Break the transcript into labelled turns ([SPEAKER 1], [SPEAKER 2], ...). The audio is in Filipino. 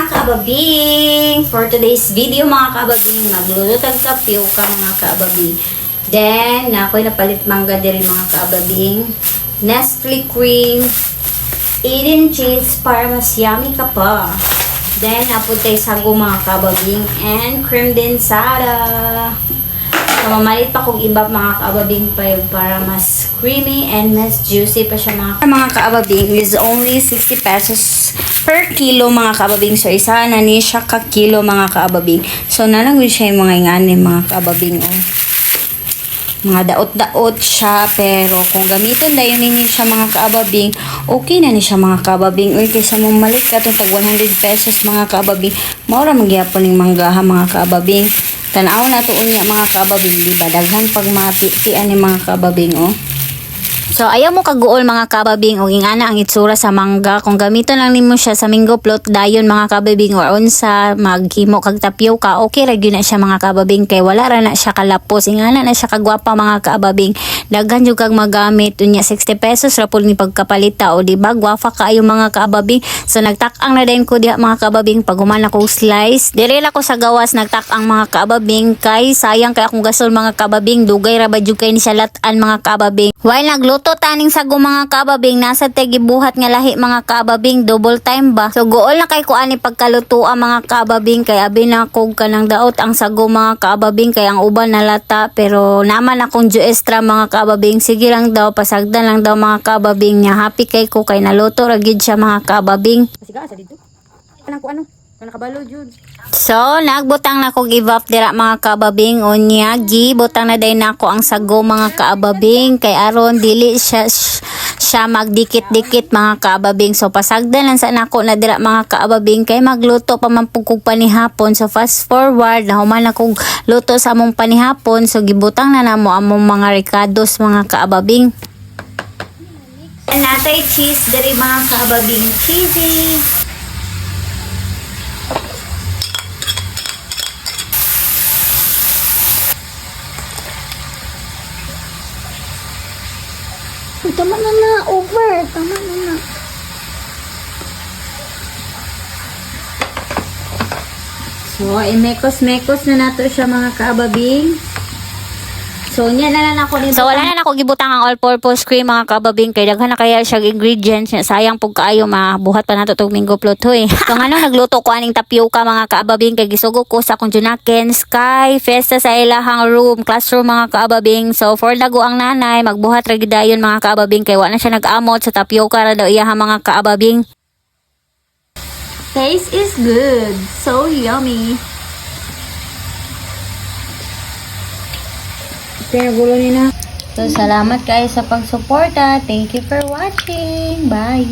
[SPEAKER 1] kababing! For today's video mga kababing, magluluto tag tapioca mga kababing. Then, ako'y napalit mangga din mga kababing. Nestle cream, Eden cheese para mas yummy ka pa. Then, naputay sago mga kababing and cream densada. So, mamalit pa kong iba mga kababing para mas creamy and mas juicy pa siya mga kababing. Is only 60 pesos per kilo mga kababing. So, isa na ni siya ka kilo mga kababing. So, nalangwin siya yung mga inganin mga kababing. Oh. Mga daot-daot siya, pero kung gamiton na yun ni siya mga kababing, okay na ni siya mga kababing. Uy, kaysa mong malit ka itong tag 100 pesos mga kababing, maura magyapon ng manggaha mga kababing. Tanaw na to unya mga kababing, di ba? Daghan pag mati-tian ni mga kababing, oh. So, ayaw mo kaguol mga kababing o ingana ang itsura sa mangga. Kung gamiton lang nimo siya sa mango float dayon mga kababing or unsa maghimo kag tapioca, okay ra gyud na siya mga kababing kay wala ra na siya kalapos. Ingana na siya kagwapa mga kababing. Daghan jud kag magamit unya 60 pesos ra pud ni pagkapalita o di ba? Gwapa kaayo mga kababing. So nagtak-ang na din ko diha mga kababing pag human ako slice. Dire la ko sa gawas nagtak-ang mga kababing kay sayang kay akong gasol mga kababing. Dugay ra ba jud kay ni siya lat-an mga kababing. While nagluto taning sago mga kababing, nasa tegibuhat nga lahi mga kababing, double time ba? So gool na kay kuani pagkalutuan mga kababing kay abi na kog kanang daot ang sago mga kababing kay ang uban nalata pero naman akong extra mga kababing. Sige lang daw pasagdan lang daw mga kababing nya happy kay ko kay naluto ra gyud siya mga kababing. Sige sa dito. Kanang ko ano? Nakabalo jud. So, nagbutang na ko give up dira mga kababing unya gibutang na day nako ang sago mga kababing kay aron dili siya magdikit-dikit mga kababing. So, pasagdan lang sa nako na dira mga kababing kay magluto pa man pug kog panihapon. So, fast forward na human na kog luto sa among panihapon. So, gibutang na namo among mga ricados mga kababing. Natay cheese diri mga kababing, cheesy.
[SPEAKER 2] Tama na over. Tama na.
[SPEAKER 1] So, imekos-mekos na nato siya mga kababing. So, niya na lang ako nito. So, wala na ako gibutang ang all-purpose cream mga kababing. Kay daghan na kaya siya ingredients. Sayang pug kaayo mabuhat pa nato tong mango float hoy. So, ano nagluto ko aning tapioca mga kababing kay gisugo ko sa akong junaken sky festa sa ilahang room, classroom mga kababing. So, for dago ang nanay magbuhat ra gyud dayon mga kababing kay wala na siya nag-amot sa tapioca ra daw iya mga kababing. Taste is good. So yummy. Pinagulo ni na. So, salamat kayo sa pagsuporta. Thank you for watching. Bye.